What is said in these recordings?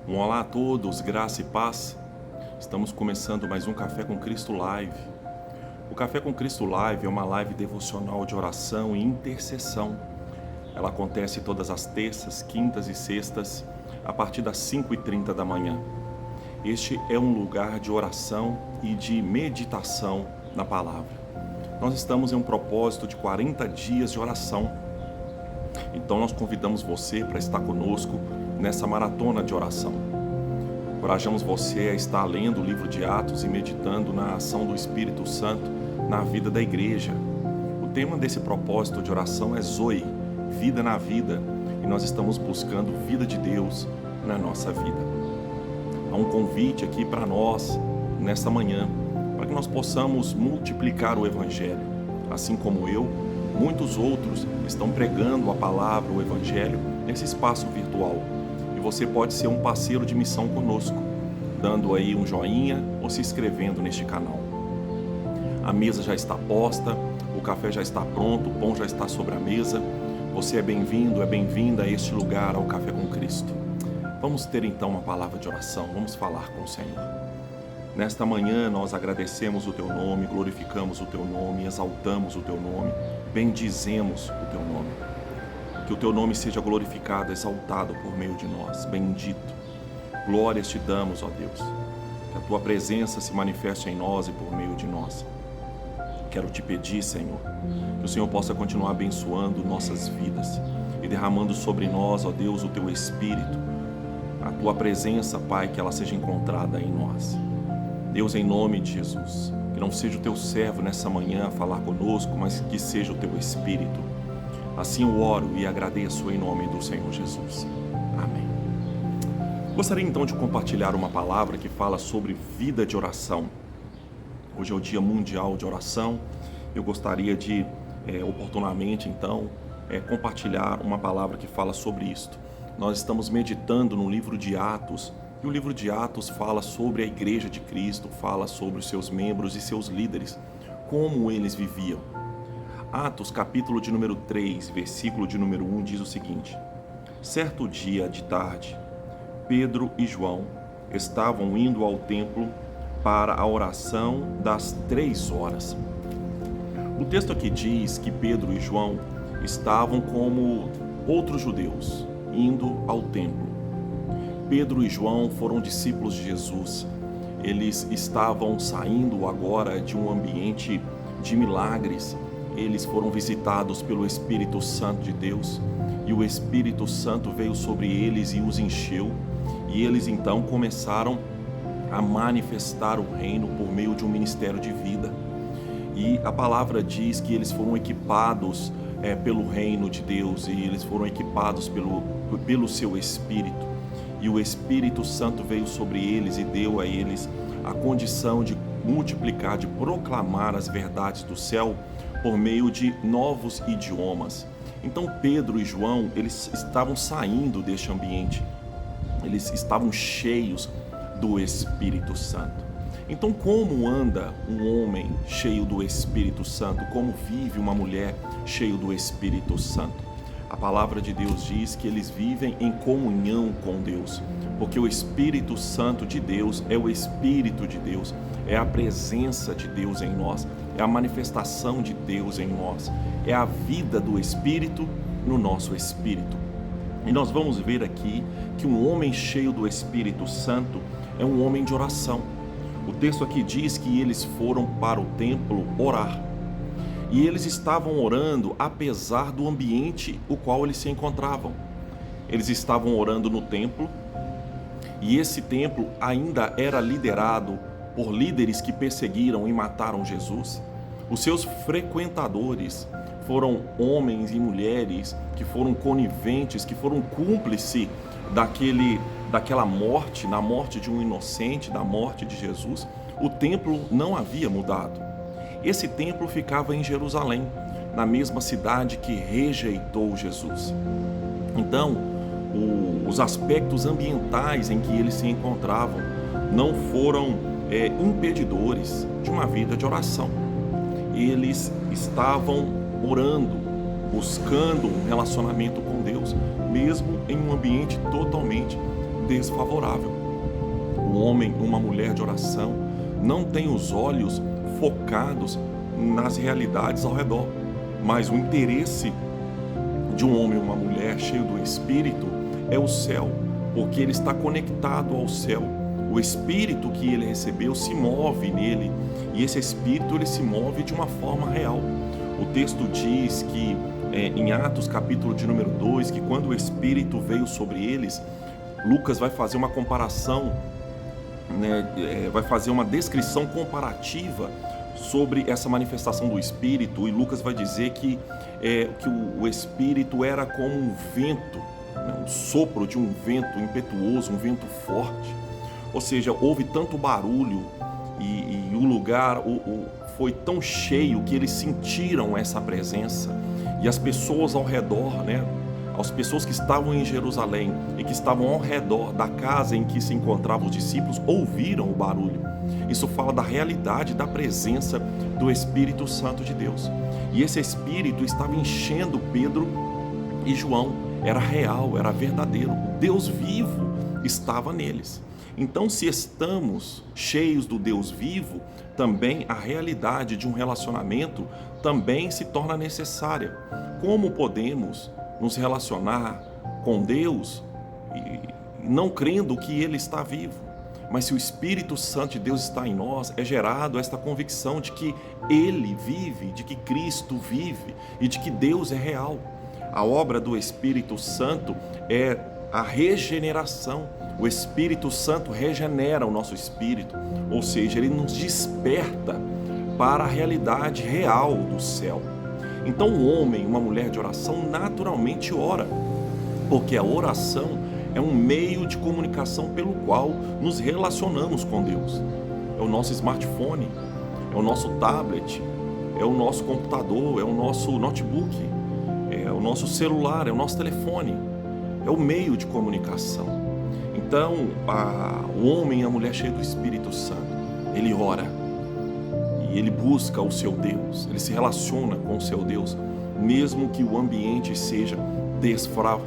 Um olá a todos, graça e paz. Estamos começando mais um Café com Cristo Live. O Café com Cristo Live é uma live devocional de oração e intercessão. Ela acontece todas as terças, quintas e sextas, a partir das 5h30 da manhã. Este é um lugar de oração e de meditação na palavra. Nós estamos em um propósito de 40 dias de oração. Então nós convidamos você para estar conosco nessa maratona de oração. Encorajamos você a estar lendo o livro de Atos e meditando na ação do Espírito Santo na vida da igreja. O tema desse propósito de oração é Zoe, vida na vida, e nós estamos buscando vida de Deus na nossa vida. Há um convite aqui para nós nesta manhã, para que nós possamos multiplicar o Evangelho. Assim como eu, muitos outros estão pregando a palavra, o Evangelho, nesse espaço virtual. E você pode ser um parceiro de missão conosco, dando aí um joinha ou se inscrevendo neste canal. A mesa já está posta, o café já está pronto, o pão já está sobre a mesa. Você é bem-vindo, é bem-vinda a este lugar, ao Café com Cristo. Vamos ter então uma palavra de oração, vamos falar com o Senhor. Nesta manhã nós agradecemos o Teu nome, glorificamos o Teu nome, exaltamos o Teu nome, bendizemos o Teu nome. Que o Teu nome seja glorificado, exaltado por meio de nós, bendito. Glórias te damos, ó Deus. Que a Tua presença se manifeste em nós e por meio de nós. Quero te pedir, Senhor, que o Senhor possa continuar abençoando nossas vidas e derramando sobre nós, ó Deus, o Teu Espírito. A Tua presença, Pai, que ela seja encontrada em nós. Deus, em nome de Jesus, que não seja o Teu servo nessa manhã a falar conosco, mas que seja o Teu Espírito. Assim eu oro e agradeço em nome do Senhor Jesus. Amém. Gostaria então de compartilhar uma palavra que fala sobre vida de oração. Hoje é o Dia Mundial de Oração. Eu gostaria de, oportunamente então, compartilhar uma palavra que fala sobre isto. Nós estamos meditando no livro de Atos, e o livro de Atos fala sobre a Igreja de Cristo, fala sobre os seus membros e seus líderes, como eles viviam. Atos, capítulo de número 3, versículo de número 1, diz o seguinte: Certo dia de tarde, Pedro e João estavam indo ao templo para a oração das 3 horas. O texto aqui diz que Pedro e João estavam como outros judeus, indo ao templo. Pedro e João foram discípulos de Jesus. Eles estavam saindo agora de um ambiente de milagres. Eles foram visitados pelo Espírito Santo de Deus, e o Espírito Santo veio sobre eles e os encheu, e eles então começaram a manifestar o reino por meio de um ministério de vida. E a palavra diz que eles foram equipados pelo reino de Deus, e eles foram equipados pelo seu Espírito, e o Espírito Santo veio sobre eles e deu a eles a condição de multiplicar, de proclamar as verdades do céu por meio de novos idiomas. Então Pedro e João, eles estavam saindo deste ambiente, eles estavam cheios do Espírito Santo. Então, como anda um homem cheio do Espírito Santo? Como vive uma mulher cheia do Espírito Santo? A palavra de Deus diz que eles vivem em comunhão com Deus, porque o Espírito Santo de Deus é o Espírito de Deus, é a presença de Deus em nós, é a manifestação de Deus em nós, é a vida do Espírito no nosso espírito. E nós vamos ver aqui que um homem cheio do Espírito Santo é um homem de oração. O texto aqui diz que eles foram para o templo orar. E eles estavam orando apesar do ambiente o qual eles se encontravam. Eles estavam orando no templo, e esse templo ainda era liderado por líderes que perseguiram e mataram Jesus. Os seus frequentadores foram homens e mulheres que foram coniventes, que foram cúmplices daquela morte, na morte de um inocente, da morte de Jesus. O templo não havia mudado. Esse templo ficava em Jerusalém, na mesma cidade que rejeitou Jesus. Então, os aspectos ambientais em que eles se encontravam não foram impedidores de uma vida de oração. Eles estavam orando, buscando um relacionamento com Deus, mesmo em um ambiente totalmente desfavorável. O homem, uma mulher de oração, não tem os olhos focados nas realidades ao redor, mas o interesse de um homem ou uma mulher cheio do Espírito é o céu, porque ele está conectado ao céu. O Espírito que ele recebeu se move nele, e esse Espírito ele se move de uma forma real. O texto diz que em Atos capítulo de número 2, que quando o Espírito veio sobre eles, Lucas vai fazer uma comparação, vai fazer uma descrição comparativa sobre essa manifestação do Espírito, e Lucas vai dizer que o Espírito era como um vento, um sopro de um vento impetuoso, um vento forte. Ou seja, houve tanto barulho e o lugar foi tão cheio que eles sentiram essa presença, e as pessoas ao redor, as pessoas que estavam em Jerusalém e que estavam ao redor da casa em que se encontravam os discípulos ouviram o barulho. Isso fala da realidade da presença do Espírito Santo de Deus. E esse Espírito estava enchendo Pedro e João. Era real, era verdadeiro. O Deus vivo estava neles. Então, se estamos cheios do Deus vivo, também a realidade de um relacionamento também se torna necessária. Como podemos nos relacionar com Deus e não crendo que Ele está vivo? Mas se o Espírito Santo de Deus está em nós, é gerado esta convicção de que Ele vive, de que Cristo vive e de que Deus é real. A obra do Espírito Santo é a regeneração. O Espírito Santo regenera o nosso espírito, ou seja, ele nos desperta para a realidade real do céu. Então, um homem, uma mulher de oração naturalmente ora, porque a oração é um meio de comunicação pelo qual nos relacionamos com Deus. É o nosso smartphone, é o nosso tablet, é o nosso computador, é o nosso notebook, é o nosso celular, é o nosso telefone. É o meio de comunicação. Então, o homem e a mulher cheio do Espírito Santo, ele ora e ele busca o seu Deus, ele se relaciona com o seu Deus, mesmo que o ambiente seja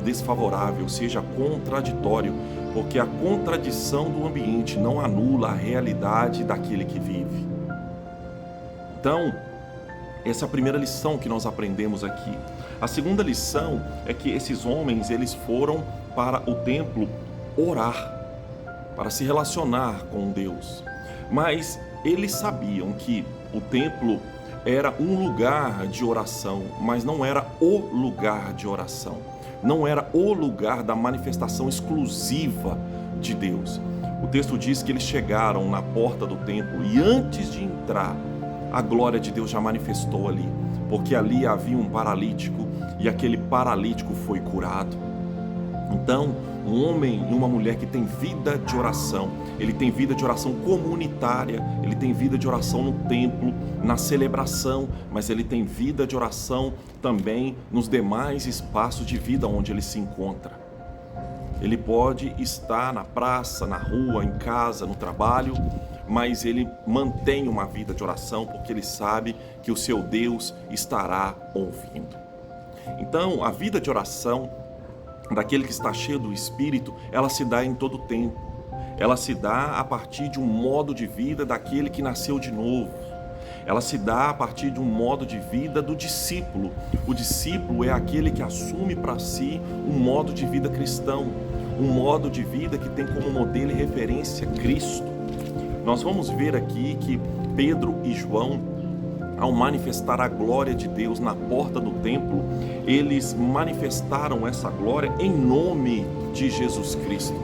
desfavorável, seja contraditório, porque a contradição do ambiente não anula a realidade daquele que vive. Então, essa é a primeira lição que nós aprendemos aqui. A segunda lição é que esses homens, eles foram para o templo orar, para se relacionar com Deus. Mas eles sabiam que o templo era um lugar de oração, mas não era o lugar de oração. Não era o lugar da manifestação exclusiva de Deus. O texto diz que eles chegaram na porta do templo e antes de entrar, a glória de Deus já manifestou ali, porque ali havia um paralítico e aquele paralítico foi curado. Então, um homem e uma mulher que tem vida de oração, ele tem vida de oração comunitária, ele tem vida de oração no templo, na celebração, mas ele tem vida de oração também nos demais espaços de vida onde ele se encontra. Ele pode estar na praça, na rua, em casa, no trabalho, mas ele mantém uma vida de oração porque ele sabe que o seu Deus estará ouvindo. Então, a vida de oração daquele que está cheio do Espírito, ela se dá em todo o tempo. Ela se dá a partir de um modo de vida daquele que nasceu de novo. Ela se dá a partir de um modo de vida do discípulo. O discípulo é aquele que assume para si um modo de vida cristão, um modo de vida que tem como modelo e referência Cristo. Nós vamos ver aqui que Pedro e João, ao manifestar a glória de Deus na porta do templo, eles manifestaram essa glória em nome de Jesus Cristo.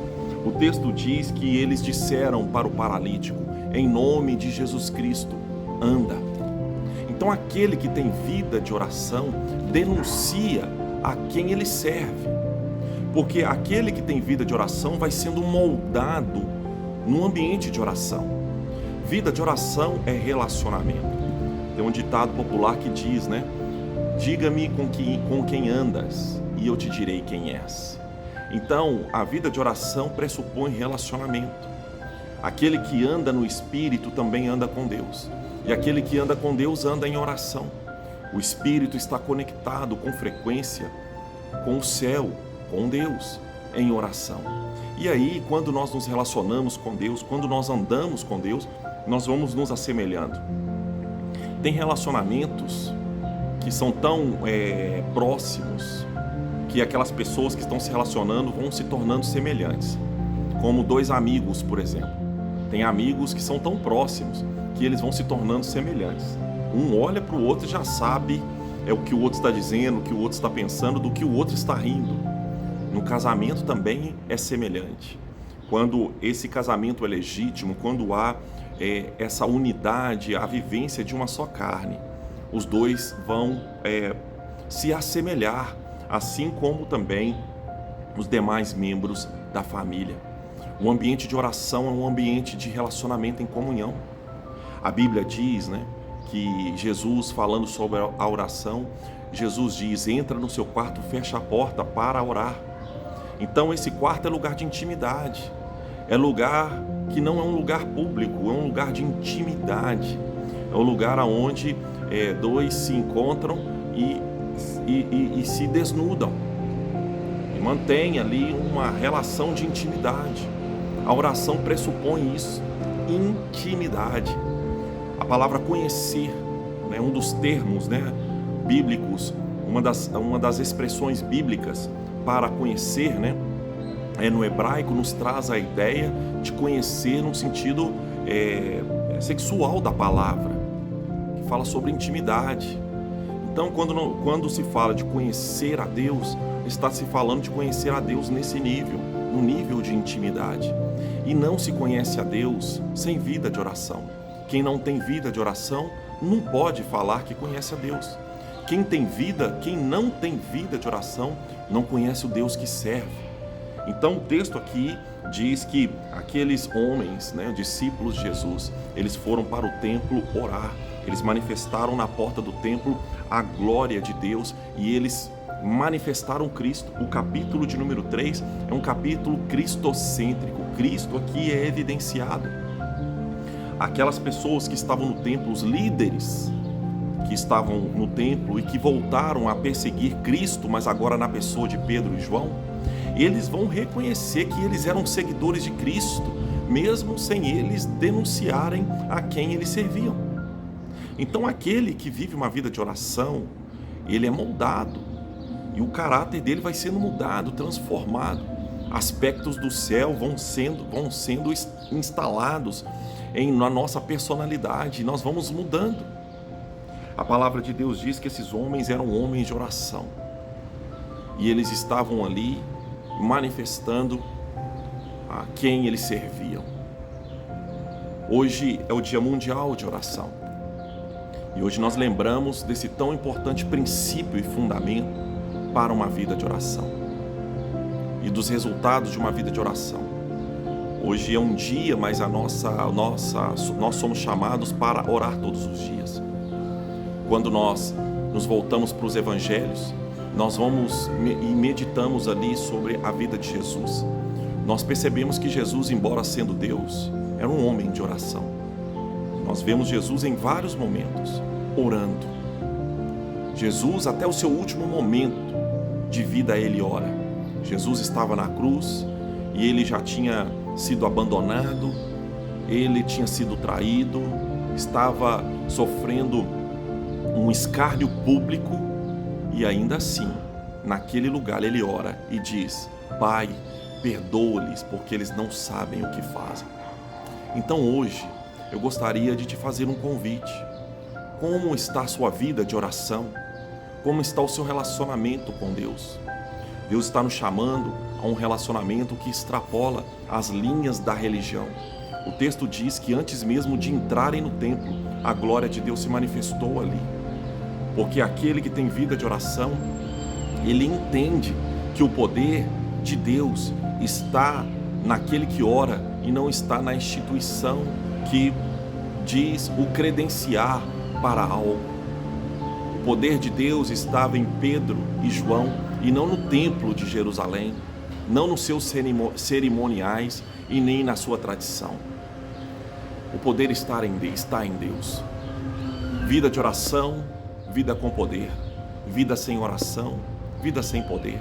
O texto diz que eles disseram para o paralítico, em nome de Jesus Cristo, anda. Então aquele que tem vida de oração denuncia a quem ele serve, porque aquele que tem vida de oração vai sendo moldado no ambiente de oração. Vida de oração é relacionamento. Tem um ditado popular que diz, diga-me com quem andas e eu te direi quem és. Então, a vida de oração pressupõe relacionamento. Aquele que anda no Espírito também anda com Deus. E aquele que anda com Deus anda em oração. O Espírito está conectado com frequência com o céu, com Deus. em oração. E aí, quando nós nos relacionamos com Deus, quando nós andamos com Deus, nós vamos nos assemelhando. Tem relacionamentos que são tão próximos que aquelas pessoas que estão se relacionando vão se tornando semelhantes. Como dois amigos, por exemplo. Tem amigos que são tão próximos que eles vão se tornando semelhantes. Um olha para o outro e já sabe o que o outro está dizendo, o que o outro está pensando, do que o outro está rindo. No casamento também é semelhante. Quando esse casamento é legítimo, quando há essa unidade, a vivência de uma só carne, os dois vão se assemelhar, assim como também os demais membros da família. O ambiente de oração é um ambiente de relacionamento em comunhão. A Bíblia diz, que Jesus, falando sobre a oração, Jesus diz: entra no seu quarto, fecha a porta para orar. Então esse quarto é lugar de intimidade, é lugar que não é um lugar público, é um lugar de intimidade, é um lugar onde dois se encontram e se desnudam, e mantém ali uma relação de intimidade. A oração pressupõe isso, intimidade. A palavra conhecer, um dos termos bíblicos, uma das expressões bíblicas para conhecer, no hebraico nos traz a ideia de conhecer no sentido sexual da palavra, que fala sobre intimidade. Então, quando se fala de conhecer a Deus, está se falando de conhecer a Deus nesse nível, no nível de intimidade. E não se conhece a Deus sem vida de oração. Quem não tem vida de oração não pode falar que conhece a Deus. Quem não tem vida de oração não conhece o Deus que serve. Então o texto aqui diz que aqueles homens, discípulos de Jesus, eles foram para o templo orar. Eles manifestaram na porta do templo a glória de Deus e eles manifestaram Cristo. O capítulo de número 3 é um capítulo cristocêntrico. Cristo aqui é evidenciado. Aquelas pessoas que estavam no templo, os líderes que estavam no templo e que voltaram a perseguir Cristo, mas agora na pessoa de Pedro e João, eles vão reconhecer que eles eram seguidores de Cristo, mesmo sem eles denunciarem a quem eles serviam. Então aquele que vive uma vida de oração, ele é moldado, e o caráter dele vai sendo mudado, transformado. Aspectos do céu vão sendo instalados na nossa personalidade, e nós vamos mudando. A palavra de Deus diz que esses homens eram homens de oração, e eles estavam ali manifestando a quem eles serviam. Hoje é o Dia Mundial de Oração, e hoje nós lembramos desse tão importante princípio e fundamento para uma vida de oração e dos resultados de uma vida de oração. Hoje é um dia, mas nós somos chamados para orar todos os dias. Quando nós nos voltamos para os evangelhos, nós vamos e meditamos ali sobre a vida de Jesus. Nós percebemos que Jesus, embora sendo Deus, era um homem de oração. Nós vemos Jesus em vários momentos orando. Jesus, até o seu último momento de vida, ele ora. Jesus estava na cruz e ele já tinha sido abandonado, ele tinha sido traído, estava sofrendo um escárnio público, e ainda assim, naquele lugar ele ora e diz: Pai, perdoa-lhes, porque eles não sabem o que fazem. Então hoje eu gostaria de te fazer um convite. Como está a sua vida de oração? Como está o seu relacionamento com Deus? Deus está nos chamando a um relacionamento que extrapola as linhas da religião. O texto diz que antes mesmo de entrarem no templo, a glória de Deus se manifestou ali. Porque aquele que tem vida de oração, ele entende que o poder de Deus está naquele que ora e não está na instituição que diz o credenciar para algo. O poder de Deus estava em Pedro e João e não no templo de Jerusalém, não nos seus cerimoniais e nem na sua tradição. O poder está em Deus. Vida de oração, vida com poder. Vida sem oração, vida sem poder.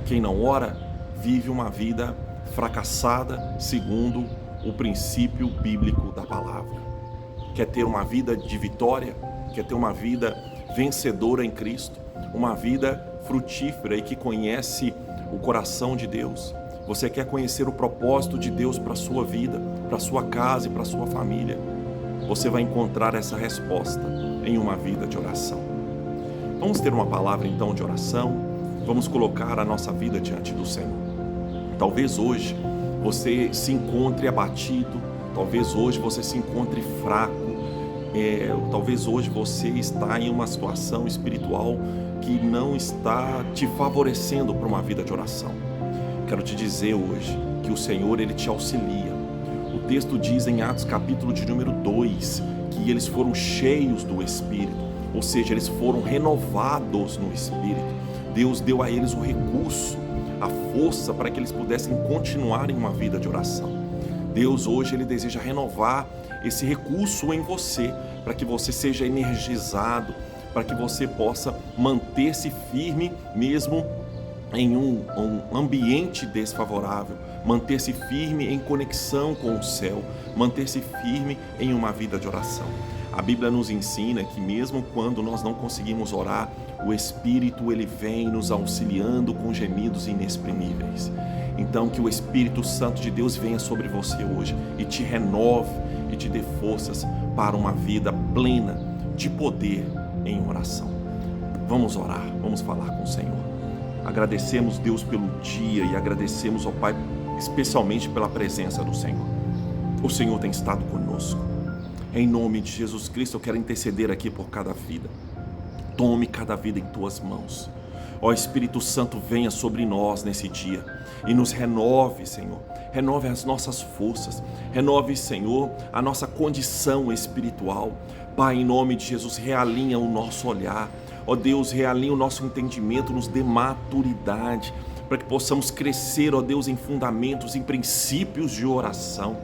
Quem não ora, vive uma vida fracassada segundo o princípio bíblico da palavra. Quer ter uma vida de vitória? Quer ter uma vida vencedora em Cristo? Uma vida frutífera e que conhece o coração de Deus? Você quer conhecer o propósito de Deus para a sua vida, para a sua casa e para a sua família? Você vai encontrar essa resposta em uma vida de oração. Vamos ter uma palavra então de oração, vamos colocar a nossa vida diante do Senhor. Talvez hoje você se encontre abatido, talvez hoje você se encontre fraco, talvez hoje você está em uma situação espiritual que não está te favorecendo para uma vida de oração. Quero te dizer hoje que o Senhor, Ele te auxilia. O texto diz em Atos capítulo de número 2, que eles foram cheios do Espírito, ou seja, eles foram renovados no Espírito. Deus deu a eles o recurso, a força para que eles pudessem continuar em uma vida de oração. Deus hoje, Ele deseja renovar esse recurso em você, para que você seja energizado, para que você possa manter-se firme mesmo em um ambiente desfavorável, manter-se firme em conexão com o céu, manter-se firme em uma vida de oração. A Bíblia nos ensina que mesmo quando nós não conseguimos orar, o Espírito, Ele vem nos auxiliando com gemidos inexprimíveis. Então que o Espírito Santo de Deus venha sobre você hoje e te renove e te dê forças para uma vida plena de poder em oração. Vamos orar, vamos falar com o Senhor. Agradecemos, Deus, pelo dia e agradecemos ao Pai especialmente pela presença do Senhor. O Senhor tem estado conosco. Em nome de Jesus Cristo, eu quero interceder aqui por cada vida. Tome cada vida em tuas mãos. Ó Espírito Santo, venha sobre nós nesse dia e nos renove, Senhor. Renove as nossas forças. Renove, Senhor, a nossa condição espiritual. Pai, em nome de Jesus, realinha o nosso olhar. Ó Deus, realinha o nosso entendimento, nos dê maturidade, para que possamos crescer, ó Deus, em fundamentos, em princípios de oração.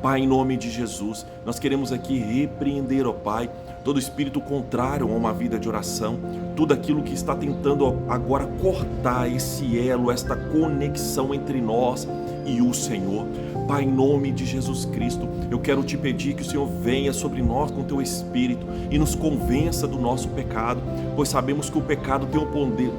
Pai, em nome de Jesus, nós queremos aqui repreender, ó Pai, todo espírito contrário a uma vida de oração, tudo aquilo que está tentando agora cortar esse elo, esta conexão entre nós e o Senhor. Pai, em nome de Jesus Cristo, eu quero te pedir que o Senhor venha sobre nós com teu Espírito e nos convença do nosso pecado, pois sabemos que o pecado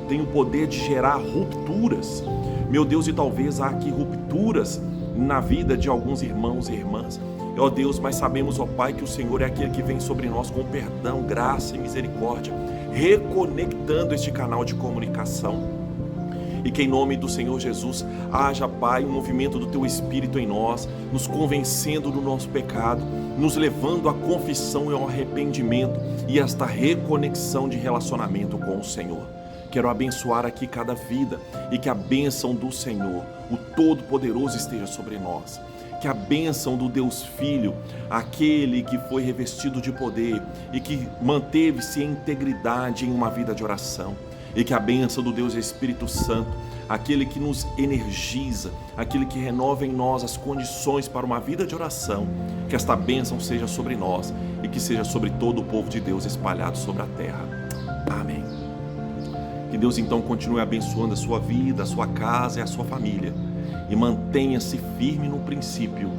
tem o poder de gerar rupturas. Meu Deus, e talvez há aqui rupturas na vida de alguns irmãos e irmãs. Ó Deus, mas sabemos, ó Pai, que o Senhor é aquele que vem sobre nós com perdão, graça e misericórdia, reconectando este canal de comunicação. E que em nome do Senhor Jesus haja, Pai, um movimento do Teu Espírito em nós, nos convencendo do nosso pecado, nos levando à confissão e ao arrependimento e esta reconexão de relacionamento com o Senhor. Quero abençoar aqui cada vida e que a bênção do Senhor, o Todo-Poderoso, esteja sobre nós. Que a bênção do Deus Filho, aquele que foi revestido de poder e que manteve-se em integridade em uma vida de oração, e que a bênção do Deus Espírito Santo, aquele que nos energiza, aquele que renova em nós as condições para uma vida de oração, que esta bênção seja sobre nós e que seja sobre todo o povo de Deus espalhado sobre a terra. Amém. Que Deus então continue abençoando a sua vida, a sua casa e a sua família, e mantenha-se firme no princípio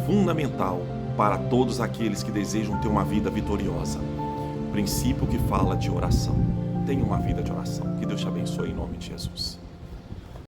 fundamental para todos aqueles que desejam ter uma vida vitoriosa. Princípio que fala de oração. Tenha uma vida de oração. Que Deus te abençoe em nome de Jesus.